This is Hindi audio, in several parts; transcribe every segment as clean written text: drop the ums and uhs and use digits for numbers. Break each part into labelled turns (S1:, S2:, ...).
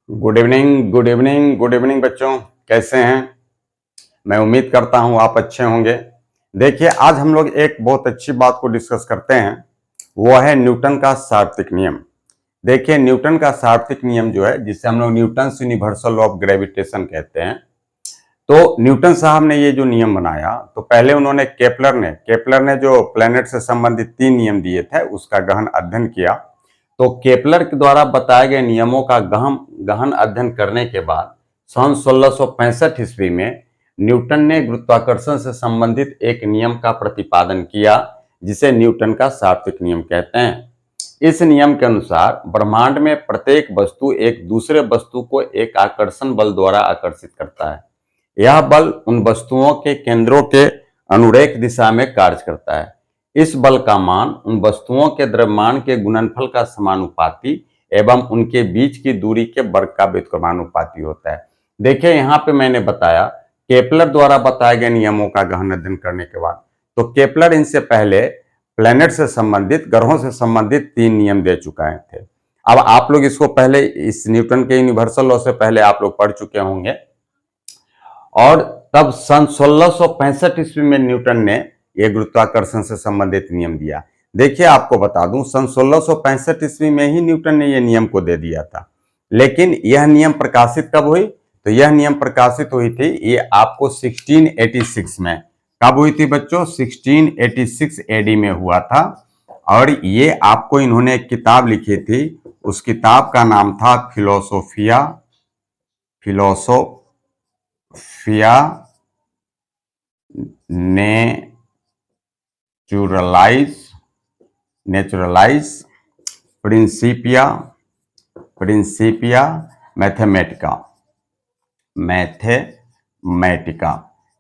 S1: Good evening good evening good evening बच्चों, कैसे हैं। मैं उम्मीद करता हूं आप अच्छे होंगे। देखिए, आज हम लोग एक बहुत अच्छी बात को डिस्कस करते हैं। वो है न्यूटन का सार्वत्रिक नियम। देखिए, न्यूटन का सार्वत्रिक नियम जो है, जिसे हम लोग Newton's universal law of gravitation कहते हैं। तो न्यूटन साहब ने ये जो नियम बनाया, तो पहले उन्होंने केपलर ने जो प्लैनेट से संबंधित 3 नियम दिए थे, उसका गहन अध्ययन किया। तो केपलर के द्वारा बताए गए नियमों का गहन अध्ययन करने के बाद सन 1665 ईस्वी में न्यूटन ने गुरुत्वाकर्षण से संबंधित एक नियम का प्रतिपादन किया, जिसे न्यूटन का सार्वत्रिक नियम कहते हैं। इस नियम के अनुसार ब्रह्मांड में प्रत्येक वस्तु एक दूसरे वस्तु को एक आकर्षण बल द्वारा आकर्षित करता है। यह बल उन वस्तुओं के केंद्रों के अनुरेख दिशा में कार्य करता है। इस बल का मान उन वस्तुओं के द्रव्यमान के गुणनफल का समानुपाती एवं उनके बीच की दूरी के वर्ग का व्युत्क्रमानुपाती होता है। देखिए, यहाँ पे मैंने बताया केपलर द्वारा बताए गए नियमों का गहन अध्ययन करने के बाद, तो केपलर इनसे पहले प्लैनेट से संबंधित, ग्रहों से संबंधित 3 नियम दे चुका थे। अब आप लोग इसको पहले, इस न्यूटन के यूनिवर्सल लॉ से पहले आप लोग पढ़ चुके होंगे। और तब सन 1665 ईस्वी में न्यूटन ने यह गुरुत्वाकर्षण से संबंधित नियम दिया। देखिए, आपको बता दूं, सन 1665 ईस्वी में ही न्यूटन ने यह नियम को दे दिया था। लेकिन यह नियम प्रकाशित कब हुई? तो यह नियम प्रकाशित हुई थी, ये आपको 1686 में। कब हुई थी बच्चों? 1686 एडी में हुआ था। और ये आपको इन्होंने एक किताब लिखी थी, उस किताब का नाम था फिलोसोफिया नेचुरलाइज प्रिंसिपिया मैथमेटिका।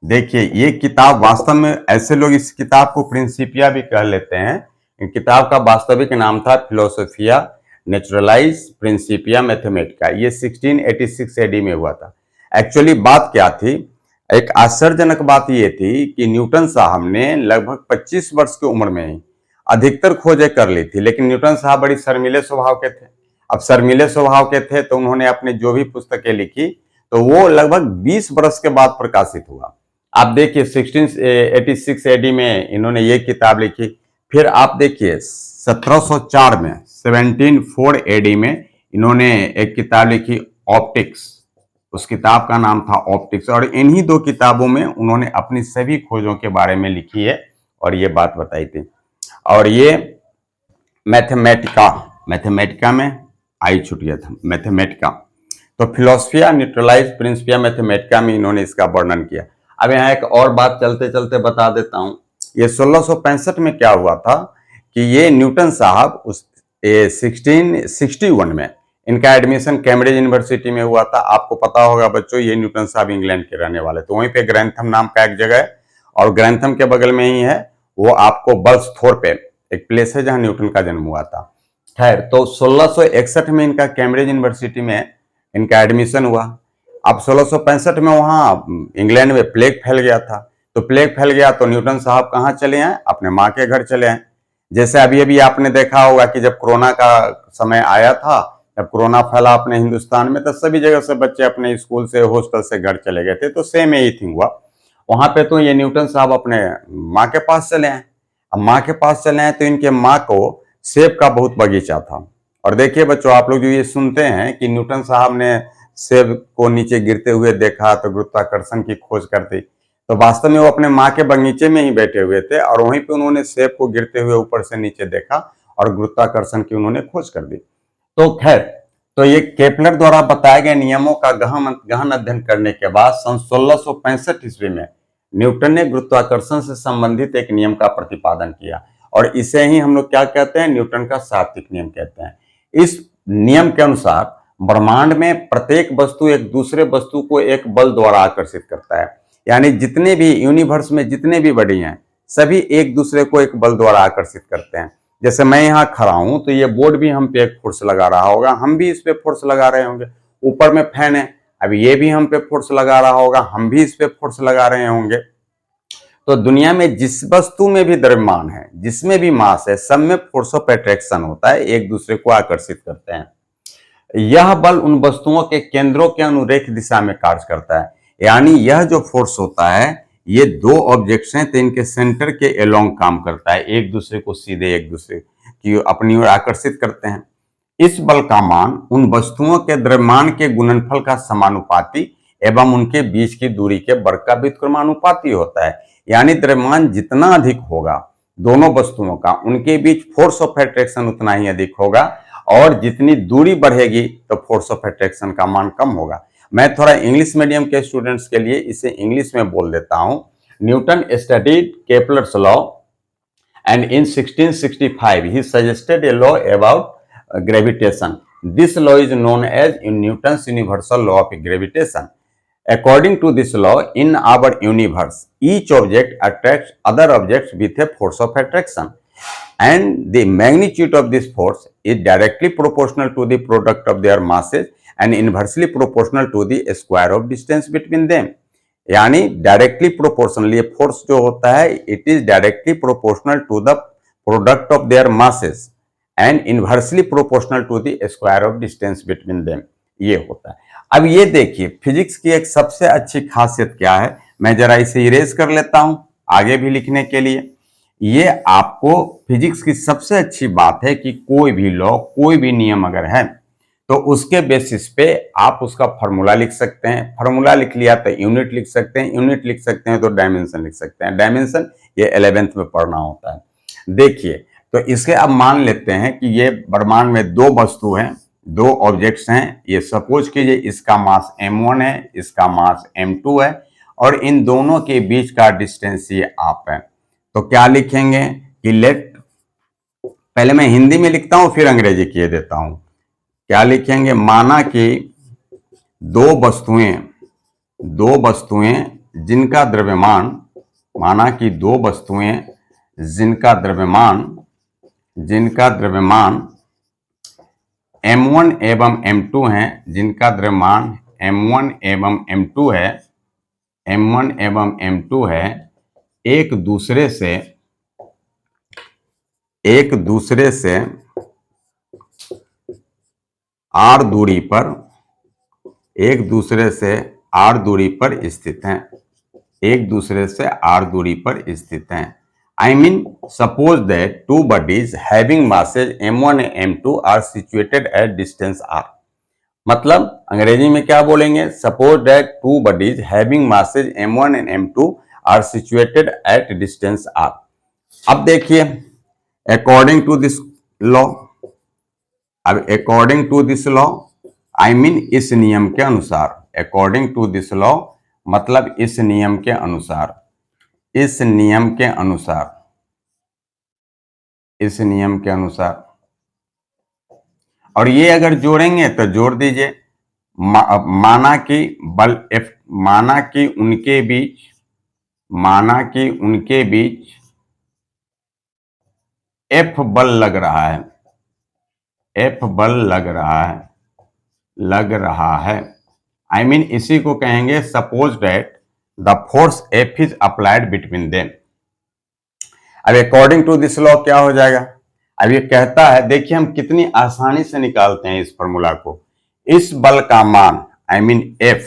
S1: देखिए, ये किताब वास्तव में, ऐसे लोग इस किताब को प्रिंसिपिया भी कह लेते हैं। इन किताब का वास्तविक नाम था फिलोसोफिया नेचुरलाइज प्रिंसिपिया मैथमेटिका। ये 1686 एडी में हुआ था। एक्चुअली बात क्या थी? एक आश्चर्यजनक बात ये थी कि न्यूटन साहब ने लगभग 25 वर्ष की उम्र में ही अधिकतर खोजें कर ली थी, लेकिन न्यूटन साहब बड़ी शर्मीले स्वभाव के थे। अब शर्मीले स्वभाव के थे, तो उन्होंने अपने जो भी पुस्तकें लिखी, तो वो लगभग 20 वर्ष के बाद प्रकाशित हुआ। आप देखिए, 1686 एडी में इन्होंने ये किताब लिखी। फिर आप देखिए 1704 में, 1704 एडी में इन्होंने एक किताब लिखी, ऑप्टिक्स। उस किताब का नाम था ऑप्टिक्स। और इन्हीं 2 किताबों में उन्होंने अपनी सभी खोजों के बारे में लिखी है और ये बात बताई थी। और ये मैथमेटिका में आई छुट्टियां था, मैथमेटिका। तो फिलोसफिया न्यूट्रलाइज प्रिंसिपिया मैथमेटिका में इन्होंने इसका वर्णन किया। अब यहाँ एक और बात चलते चलते बता देता हूँ। ये 1665 में क्या हुआ था कि ये न्यूटन साहब उस 1661 में इनका एडमिशन कैम्ब्रिज यूनिवर्सिटी में हुआ था। आपको पता होगा बच्चों, ये न्यूटन साहब इंग्लैंड के रहने वाले, तो वहीं पे ग्रैंथम नाम का एक जगह है, और ग्रैंथम के बगल में ही है वो आपको बल्सथोर पे एक प्लेस है जहां न्यूटन का जन्म हुआ था। खैर, तो 1661 में इनका कैम्ब्रिज यूनिवर्सिटी में इनका एडमिशन हुआ। अब 1665 में वहां इंग्लैंड में प्लेग फैल गया था। तो प्लेग फैल गया तो न्यूटन साहब कहाँ चले आए? अपने माँ के घर चले आए। जैसे अभी अभी आपने देखा होगा कि जब कोरोना का समय आया था, जब कोरोना फैला अपने हिंदुस्तान में, तो सभी जगह से बच्चे अपने स्कूल से, हॉस्टल से घर चले गए थे। तो सेम यही थिंग हुआ वहां पे। तो ये न्यूटन साहब अपने माँ के पास चले आए। अब माँ के पास चले आए तो इनके माँ को सेब का बहुत बगीचा था। और देखिए बच्चों, आप लोग जो ये सुनते हैं कि न्यूटन साहब ने सेब को नीचे गिरते हुए देखा तो गुरुत्वाकर्षण की खोज कर दी, तो वास्तव में वो अपने माँ के बगीचे में ही बैठे हुए थे और वहीं पे उन्होंने सेब को गिरते हुए ऊपर से नीचे देखा और गुरुत्वाकर्षण की उन्होंने खोज कर दी। तो खैर, तो ये केपलर द्वारा बताए गए नियमों का गहन अध्ययन करने के बाद सन 1665 ईस्वी में न्यूटन ने गुरुत्वाकर्षण से संबंधित एक नियम का प्रतिपादन किया, और इसे ही हम लोग क्या कहते हैं? न्यूटन का सार्वत्रिक नियम कहते हैं। इस नियम के अनुसार ब्रह्मांड में प्रत्येक वस्तु एक दूसरे वस्तु को एक बल द्वारा आकर्षित करता है। यानी जितने भी यूनिवर्स में जितने भी बॉडी हैं, सभी एक दूसरे को एक बल द्वारा आकर्षित करते हैं। जैसे मैं यहाँ खड़ा हूं, तो ये बोर्ड भी हम पे एक फोर्स लगा रहा होगा, हम भी इस पे फोर्स लगा रहे होंगे। ऊपर में फैन है, अब ये भी हम पे फोर्स लगा रहा होगा, हम भी इस पे फोर्स लगा रहे होंगे। तो दुनिया में जिस वस्तु में भी द्रव्यमान है, जिसमें भी मास है, सब में फोर्स ऑफ अट्रैक्शन होता है, एक दूसरे को आकर्षित करते हैं। यह बल उन वस्तुओं के केंद्रों के अनुरेख दिशा में कार्य करता है। यानी यह जो फोर्स होता है, ये दो ऑब्जेक्ट्स हैं तो इनके सेंटर के एलोंग काम करता है, एक दूसरे को सीधे एक दूसरे की अपनी ओर आकर्षित करते हैं। इस बल का मान उन वस्तुओं के द्रव्यमान के गुणनफल का समानुपाती एवं उनके बीच की दूरी के वर्ग का व्युत्क्रमानुपाती होता है। यानी द्रव्यमान जितना अधिक होगा दोनों वस्तुओं का, उनके बीच फोर्स ऑफ अट्रैक्शन उतना ही अधिक होगा, और जितनी दूरी बढ़ेगी तो फोर्स ऑफ अट्रैक्शन का मान कम होगा। मैं थोड़ा इंग्लिश मीडियम के स्टूडेंट्स के लिए इसे इंग्लिश में बोल देता हूं। Newton studied Kepler's law and in 1665 he suggested a law about gravitation. This law is known as Newton's universal law of gravitation. According to this law, in our universe each object attracts other objects with a force of attraction, and the magnitude of this force is directly proportional to the product of their masses and inversely proportional to the square of distance between them. यानी डायरेक्टली प्रोपोर्शनल, ये फोर्स जो होता है it is directly proportional to the product of their masses and inversely proportional to the square of distance between them, ये होता है। अब ये देखिए फिजिक्स की एक सबसे अच्छी खासियत क्या है, मैं जरा इसे इरेज कर लेता हूं आगे भी लिखने के लिए। ये आपको फिजिक्स की सबसे अच्छी बात है कि कोई भी लॉ, कोई भी नियम अगर है तो उसके बेसिस पे आप उसका फॉर्मूला लिख सकते हैं, फॉर्मूला लिख लिया तो यूनिट लिख सकते हैं, यूनिट लिख सकते हैं तो डायमेंशन लिख सकते हैं। डायमेंशन ये 11th में पढ़ना होता है। देखिए तो इसके अब मान लेते हैं कि ये ब्रह्मांड में दो वस्तु हैं, दो ऑब्जेक्ट्स हैं। ये सपोज कीजिए इसका मास m1 है, इसका मास m2 है, और इन दोनों के बीच का डिस्टेंस ये आप है। तो क्या लिखेंगे कि लेट, पहले मैं हिंदी में लिखता हूं फिर अंग्रेजी किए देता हूं। क्या लिखेंगे, माना कि दो वस्तुएं जिनका द्रव्यमान, माना कि दो वस्तुएं जिनका द्रव्यमान m1 एवं m2 हैं, जिनका द्रव्यमान m1 एवं m2 है, m1 एवं m2 है, एक दूसरे से r दूरी पर, एक दूसरे से r दूरी पर स्थित हैं, एक दूसरे से r दूरी पर स्थित हैं। I mean, suppose that two bodies having masses m1 and m2 are situated at distance r. मतलब अंग्रेजी में क्या बोलेंगे, suppose that two bodies having masses m1 and m2 are situated at distance r. अब देखिए according to this law, अब according to this law, I mean इस नियम के अनुसार, अकॉर्डिंग टू दिस लॉ मतलब इस नियम के अनुसार, इस नियम के अनुसार, इस नियम के अनुसार, और ये अगर जोड़ेंगे तो जोड़ दीजिए, माना कि बल F, माना कि उनके बीच F बल लग रहा है, F बल लग रहा है। आई मीन इसी को कहेंगे suppose that the force F is applied between them. अब अकॉर्डिंग टू दिस लॉ क्या हो जाएगा, अब ये कहता है, देखिए हम कितनी आसानी से निकालते हैं इस फॉर्मूला को। इस बल का मान आई मीन F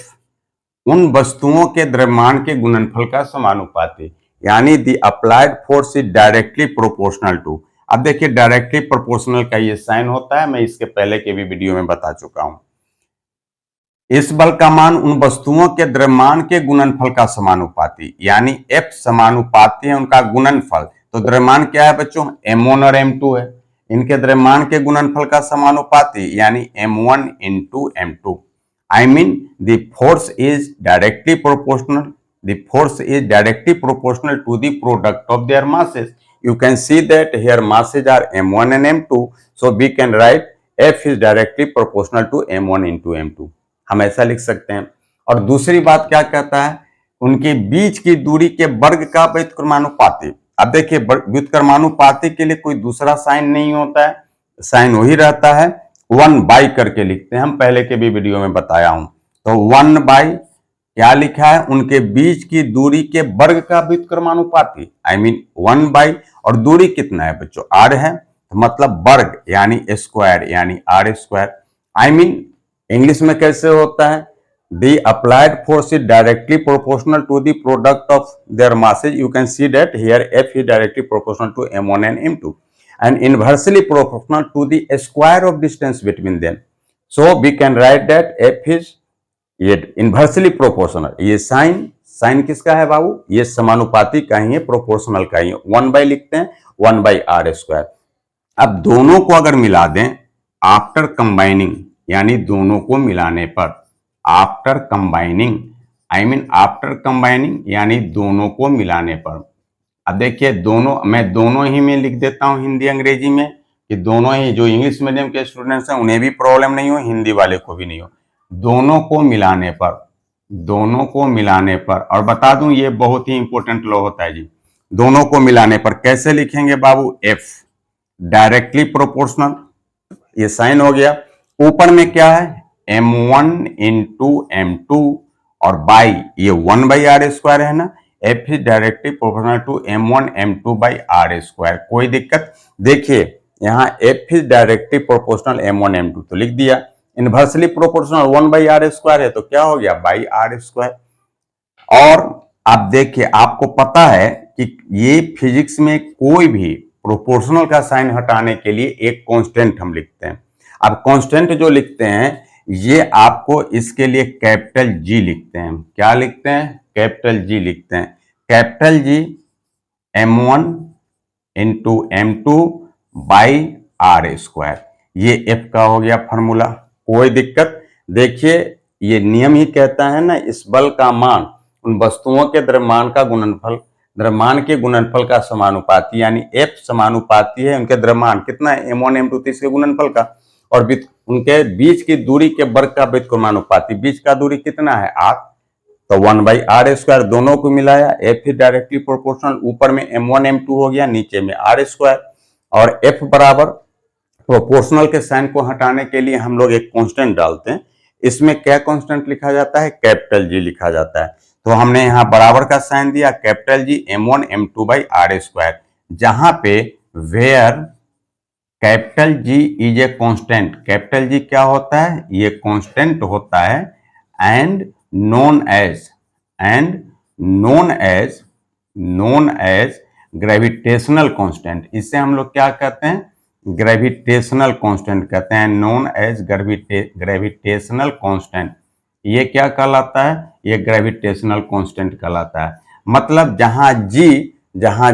S1: उन वस्तुओं के द्रव्यमान के गुणनफल का समानुपाती, यानी the applied force is directly proportional to. अब देखिए डायरेक्टली प्रोपोर्शनल का ये साइन होता है, मैं इसके पहले के भी वीडियो में बता चुका हूं। इस बल का मान उन वस्तुओं के द्रव्यमान के गुणनफल का समानुपाती, यानी F समानुपाती है उनका गुणनफल। तो द्रव्यमान क्या है बच्चों, m1 और m2 है, इनके द्रव्यमान के गुणनफल का समानुपाती यानी m1 into m2। I mean the force is directly proportional, the force is directly proportional to the product of their masses. You can see that here masses are m1 and m2, so we can write F is directly proportional to m1 into m2, हम ऐसा लिख सकते हैं। और दूसरी बात क्या कहता है, उनके बीच की दूरी के वर्ग का व्युत्क्रमानुपाती। अब देखिए व्युत्क्रमानुपाती के लिए कोई दूसरा साइन नहीं होता है, साइन वही रहता है, 1/, करके लिखते हैं, हम पहले के भी वीडियो में बताया हूं। तो 1/, क्या लिखा है, उनके बीच की दूरी के वर्ग का व्युत्क्रमानुपाती, आई मीन 1/, और दूरी कितना है बच्चों, r है, तो मतलब वर्ग यानी स्क्वायर यानी r²। आई मीन इंग्लिश में कैसे होता है, the applied force is directly proportional to the product of their masses. You can see that here F is directly proportional to m1 and m2 and inversely proportional to the square of distance between them. So we can write that F is ये इन्वर्सली प्रोपोर्शनल, ये साइन किसका है बाबू, ये समानुपाती का ही है, प्रोपोर्शनल का ही है, 1 लिखते हैं 1/r²। अब दोनों को अगर मिला दें आफ्टर कंबाइनिंग, यानी दोनों को मिलाने पर, after combining I mean after combining यानी दोनों को मिलाने पर। अब देखिए दोनों, मैं दोनों ही में लिख देता हूं हिंदी अंग्रेजी में, कि दोनों ही, जो इंग्लिश मीडियम के स्टूडेंट्स हैं उन्हें भी प्रॉब्लम नहीं हो, हिंदी वाले को भी नहीं हो। दोनों को मिलाने पर, दोनों को मिलाने पर, और बता दूं ये बहुत ही इंपॉर्टेंट लॉ होता है जी, दोनों को मिलाने पर कैसे लिखेंगे बाबू, एफ डायरेक्टली प्रोपोर्शनल, ये साइन हो गया, ऊपर में क्या है m1 इंटू m2 और बाई ये 1/r² है ना, F is directly proportional to m1 m2/r²। कोई दिक्कत, देखिए यहाँ F is directly proportional m1 m2 तो लिख दिया, इनवर्सली प्रोपोर्शनल 1/r² है तो क्या हो गया r²। और आप देखिए आपको पता है कि ये फिजिक्स में कोई भी प्रोपोर्शनल का साइन हटाने के लिए एक कांस्टेंट हम लिखते हैं। अब कांस्टेंट जो लिखते हैं ये आपको इसके लिए कैपिटल जी लिखते हैं, क्या लिखते हैं, कैपिटल जी लिखते हैं, capital G m1 into m2/r²। ये एफ का हो गया फॉर्मूला, कोई दिक्कत। देखिए ये नियम ही कहता है ना, इस बल का मान उन वस्तुओं के द्रव्यमान का गुणनफल, द्रव्यमान के गुणनफल का समानुपाती, यानी एफ समानुपाती है उनके द्रव्यमान कितना है m1 m2 तो इसके गुणनफल का, और उनके बीच की दूरी के वर्ग का व्युत्क्रमानुपाती, बीच का दूरी कितना है r, तो 1/r²। दोनों को मिलाया, एफ इज डायरेक्टली प्रोपोर्शनल, ऊपर में m1 m2 हो गया, नीचे में r², और एफ बराबर प्रोपोर्शनल के साइन को हटाने के लिए हम लोग एक कांस्टेंट डालते हैं, इसमें क्या कांस्टेंट लिखा जाता है, कैपिटल जी लिखा जाता है। तो हमने यहाँ बराबर का साइन दिया, कैपिटल जी m1 m2/r², जहां पे where capital G is a constant, capital G क्या होता है, ये कांस्टेंट होता है, and known as gravitational constant, इससे हम लोग क्या कहते हैं, ग्रेविटेशनल कांस्टेंट कहते हैं, नोन एज ग्रेविटेशनल कांस्टेंट। ये क्या कहलाता है, ये ग्रेविटेशनल कांस्टेंट कहलाता है। मतलब जहां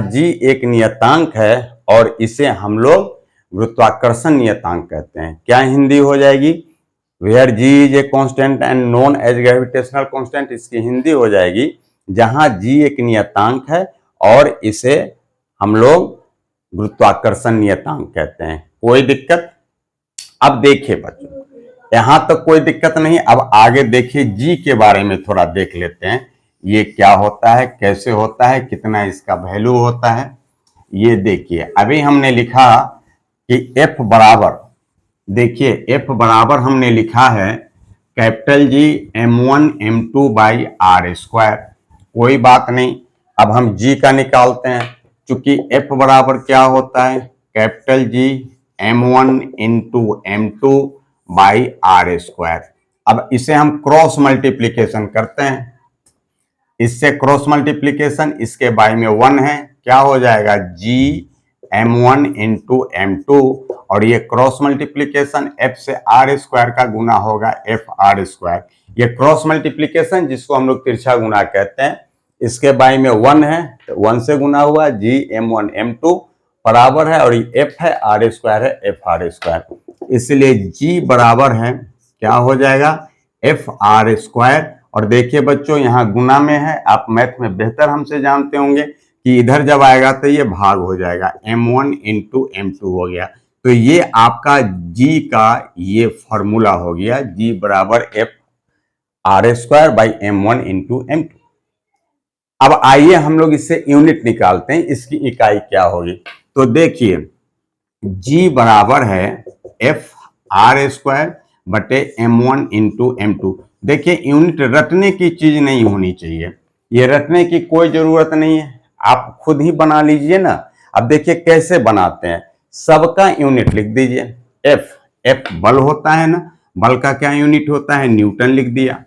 S1: जी एक नियतांक है और इसे हम लोग गुरुत्वाकर्षण नियतांक कहते हैं, क्या हिंदी हो जाएगी, where G is a constant and known as gravitational constant, इसकी हिंदी हो जाएगी जहां जी एक नियतांक है और इसे हम लोग गुरुत्वाकर्षण नियतांक कहते हैं। कोई दिक्कत। अब देखिए बच्चों यहां तक कोई दिक्कत नहीं, अब आगे देखिए जी के बारे में थोड़ा देख लेते हैं, ये क्या होता है, कैसे होता है, कितना इसका वैल्यू होता है। ये देखिए अभी हमने लिखा कि एफ बराबर, देखिए एफ बराबर हमने लिखा है कैपिटल जी m1 m2/r², कोई बात नहीं। अब हम जी का निकालते हैं, चूंकि एफ बराबर क्या होता है, capital G m1 into m2/r²। अब इसे हम क्रॉस मल्टीप्लीकेशन करते हैं, इससे क्रॉस मल्टीप्लीकेशन, इसके बाई में 1 है, क्या हो जाएगा जी m1 इंटू m2, और ये क्रॉस मल्टीप्लीकेशन f से r² का गुना होगा fr²। ये क्रॉस मल्टीप्लीकेशन जिसको हम लोग तिरछा गुना कहते हैं, इसके बाई में 1 है तो 1 से गुना हुआ, जी m1 m2 बराबर है, और ये f है r² है fr², इसलिए g बराबर है क्या हो जाएगा fr²। और देखिए बच्चों यहाँ गुना में है, आप मैथ में बेहतर हमसे जानते होंगे कि इधर जब आएगा तो ये भाग हो जाएगा, m1 इंटू m2 हो गया, तो ये आपका g का ये फॉर्मूला हो गया, g बराबर fr²/m1 इंटू m2। अब आइए हम लोग इससे यूनिट निकालते हैं, इसकी इकाई क्या होगी। तो देखिए g बराबर है fr²/m1 इंटू m2। देखिए यूनिट रटने की चीज नहीं होनी चाहिए, ये रटने की कोई जरूरत नहीं है, आप खुद ही बना लीजिए ना। अब देखिए कैसे बनाते हैं, सबका यूनिट लिख दीजिए, एफ बल होता है ना, बल का क्या यूनिट होता है, न्यूटन लिख दिया।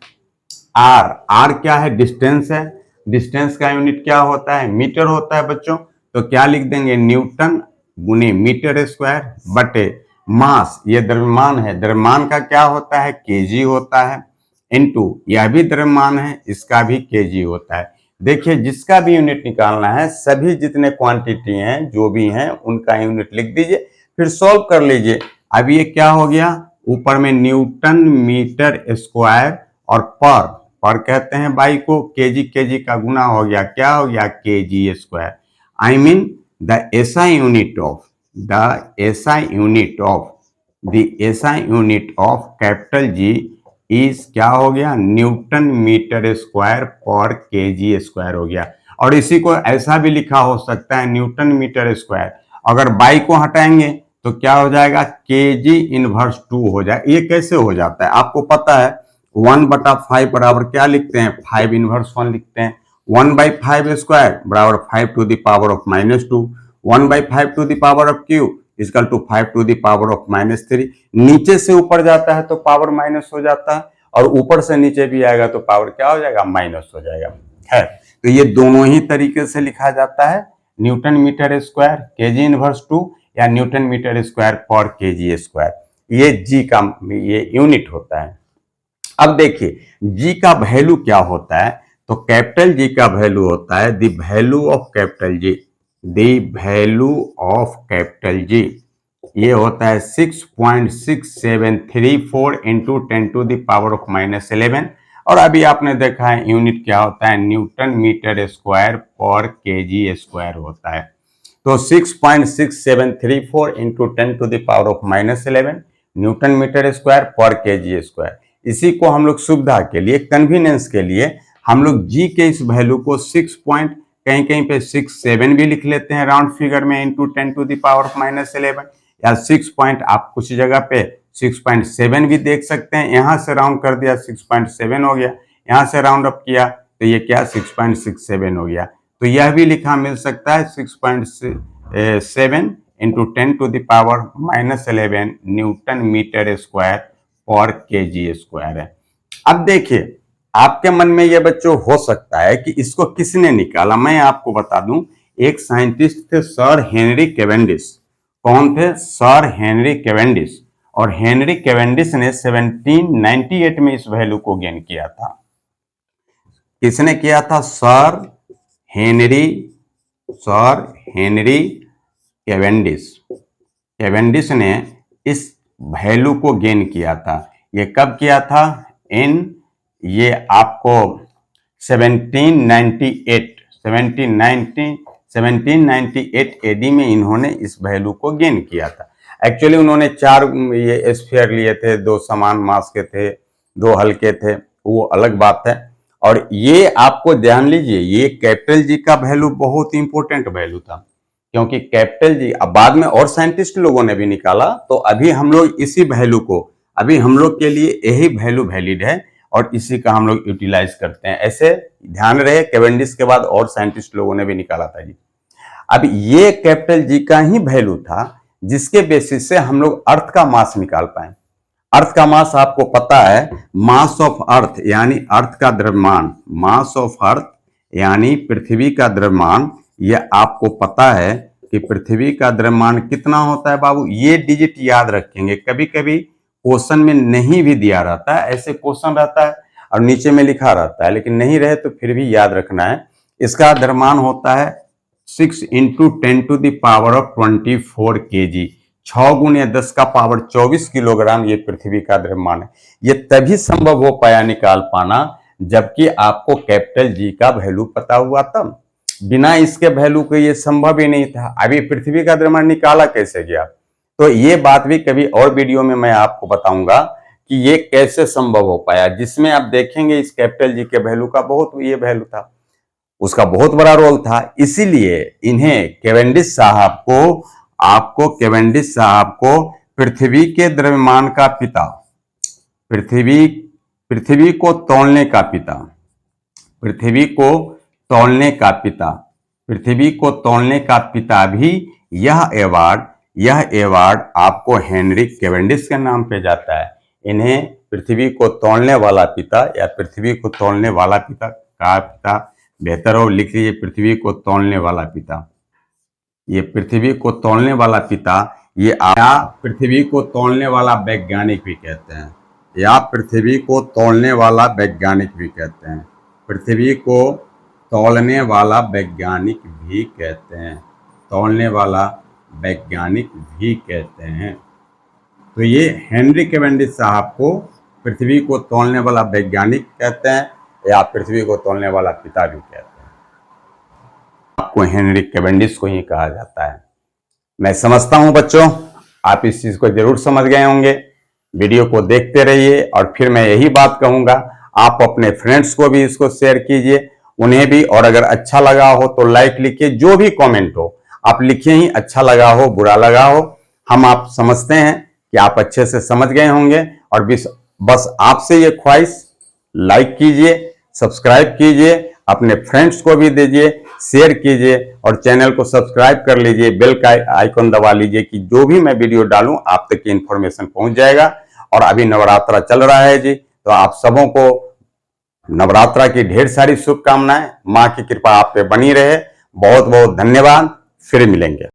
S1: आर, आर क्या है, डिस्टेंस है, डिस्टेंस का यूनिट क्या होता है, मीटर होता है बच्चों। तो क्या लिख देंगे, न्यूटन गुने मीटर स्क्वायर बटे मास, ये द्रव्यमान है, द्रव्यमान का क्या होता है, केजी होता है, इनटू यह भी द्रव्यमान है, इसका भी केजी होता है। देखिए जिसका भी यूनिट निकालना है, सभी जितने क्वांटिटी हैं जो भी हैं उनका यूनिट लिख दीजिए, फिर सॉल्व कर लीजिए। अब ये क्या हो गया, ऊपर में न्यूटन मीटर स्क्वायर और पर कहते हैं बाई को, केजी केजी का गुना हो गया, क्या हो गया, KG square. I mean the SI unit of capital G is क्या हो गया, Newton metre square per kg square हो गया। और इसी को ऐसा भी लिखा हो सकता है, न्यूटन मीटर स्क्वायर, अगर बाई को हटाएंगे तो क्या हो जाएगा, केजी इनवर्स 2 हो जाए। ये कैसे हो जाता है आपको पता है, 1/5 बराबर क्या लिखते हैं, 5 इनवर्स 1 लिखते हैं। 1/5 स्क्वायर बराबर 5 to the power of -2, 1/5 to the power of cube is equal to 5 to the power of -3। नीचे से ऊपर जाता है तो पावर माइनस हो जाता है, और ऊपर से नीचे भी आएगा तो पावर क्या हो जाएगा, माइनस हो जाएगा। है तो ये दोनों ही तरीके से लिखा जाता है, newton metre square kg inverse 2 या newton metre square per kg square. ये जी का ये यूनिट होता है। अब देखिए जी का वैल्यू क्या होता है, तो कैपिटल जी का वैल्यू होता है the value of capital G, the value of capital G ये होता है 6.6734 into 10 to the power of -11। और अभी आपने देखा है यूनिट क्या होता है, newton metre square per kg square होता है। तो 6.6734 into 10 to the power of -11 newton metre square per kg square. इसी को हम लोग सुविधा के लिए, कन्वीनियंस के लिए हम लोग जी के इस वैल्यू को 6 पॉइंट कहीं कहीं पे 67 भी लिख लेते हैं राउंड फिगर में, into 10 to the power of -11, या 6 पॉइंट आप कुछ जगह पे 6.7 भी देख सकते हैं। यहां से राउंड कर दिया 6.7 हो गया, यहां से राउंड अप किया तो ये क्या 6.67 हो गया। तो यह भी लिखा मिल सकता है 6.7 into 10 to the power -11 newton metre square per kg square है। अब देखिए आपके मन में यह बच्चों हो सकता है कि इसको किसने निकाला, मैं आपको बता दूं, एक साइंटिस्ट थे सर हेनरी कैवेंडिश। कौन थे, सर हेनरी कैवेंडिश। और हेनरी कैवेंडिश ने 1798 में इस वैल्यू को गेन किया था। किसने किया था, सर हेनरी कैवेंडिश। कैवेंडिश ने इस वैल्यू को गेन किया था। ये कब किया था, ये आपको 1798 एडी में इन्होंने इस वैल्यू को गेन किया था। एक्चुअली उन्होंने 4 ये स्फीयर लिए थे, 2 समान मास के थे, 2 हल्के थे, वो अलग बात है। और ये आपको ध्यान लीजिए, ये कैपिटल जी का वैल्यू बहुत इंपॉर्टेंट वैल्यू था, क्योंकि कैपिटल जी अब बाद में और साइंटिस्ट लोगों ने भी निकाला। तो अभी हम लोग इसी वैल्यू को, अभी हम लोग के लिए यही वैल्यू वैलिड है और इसी का हम लोग यूटिलाइज करते हैं। ऐसे ध्यान रहे कैवेंडिश के बाद और साइंटिस्ट लोगों ने भी निकाला था जी। अब ये कैपिटल जी का ही वैल्यू था जिसके बेसिस से हम लोग अर्थ का मास निकाल पाए। अर्थ का मास आपको पता है, मास ऑफ अर्थ यानी अर्थ का द्रव्यमान, मास ऑफ अर्थ यानी पृथ्वी का द्रव्यमान। यह आपको पता है कि पृथ्वी का द्रव्यमान कितना होता है बाबू, ये डिजिट याद रखेंगे। कभी कभी क्वेश्चन में नहीं भी दिया रहता है, ऐसे क्वेश्चन रहता है और नीचे में लिखा रहता है, लेकिन नहीं रहे तो फिर भी याद रखना है। इसका द्रव्यमान होता है 6 into 10 to the power of 24 kg, 6 गुने 10 का पावर 24 किलोग्राम ये पृथ्वी का द्रव्यमान है। ये तभी संभव हो पाया निकाल पाना जबकि आपको कैपिटल जी का वैल्यू पता हुआ तब। बिना इसके वैल्यू के ये संभव ही नहीं था। अभी पृथ्वी का द्रव्यमान निकाला कैसे गया, तो ये बात भी कभी और वीडियो में मैं आपको बताऊंगा कि ये कैसे संभव हो पाया, जिसमें आप देखेंगे इस कैपिटल जी के वैल्यू का बहुत ये वैल्यू था, उसका बहुत बड़ा रोल था। इसीलिए इन्हें कैवेंडिश साहब को, आपको कैवेंडिश साहब को पृथ्वी के द्रव्यमान का पिता, पृथ्वी को तौलने का पिता, पृथ्वी को तौलने का पिता, पृथ्वी को तौलने का पिता भी यह अवार्ड आपको हेनरी कैवेंडिश के नाम पे जाता है। इन्हें पृथ्वी को तौलने वाला पिता या पृथ्वी को तौलने वाला पिता का पिता बेहतर हो, लिख लीजिए पृथ्वी को तौलने वाला पिता। ये पृथ्वी को तौलने वाला पिता, ये या पृथ्वी को तौलने वाला वैज्ञानिक भी कहते हैं, या पृथ्वी को तौलने वाला वैज्ञानिक भी कहते हैं, पृथ्वी को तौलने वाला वैज्ञानिक भी कहते हैं, तौलने वाला वैज्ञानिक भी कहते हैं। तो ये हेनरी कैवेंडिश साहब को पृथ्वी को तौलने वाला वैज्ञानिक कहते हैं या पृथ्वी को तौलने वाला पिता भी कहते हैं। आपको हेनरी कैवेंडिश को ही कहा जाता है। मैं समझता हूं बच्चों आप इस चीज को जरूर समझ गए होंगे। वीडियो को देखते रहिए और फिर मैं यही बात कहूंगा, आप अपने फ्रेंड्स को भी इसको शेयर कीजिए, उन्हें भी। और अगर अच्छा लगा हो तो लाइक लिखिए, जो भी कमेंट हो आप लिखिए ही, अच्छा लगा हो बुरा लगा हो, हम आप समझते हैं कि आप अच्छे से समझ गए होंगे। और बस आपसे ये ख्वाहिश, लाइक कीजिए, सब्सक्राइब कीजिए, अपने फ्रेंड्स को भी दीजिए, शेयर कीजिए और चैनल को सब्सक्राइब कर लीजिए, बेल का आइकन दबा लीजिए कि जो भी मैं वीडियो डालूं आप तक की इंफॉर्मेशन पहुंच जाएगा। और अभी नवरात्रा चल रहा है जी, तो आप सबों को नवरात्रा की ढेर सारी शुभकामनाएं। मां की कृपा आप पे बनी रहे। बहुत बहुत धन्यवाद, फिर मिलेंगे।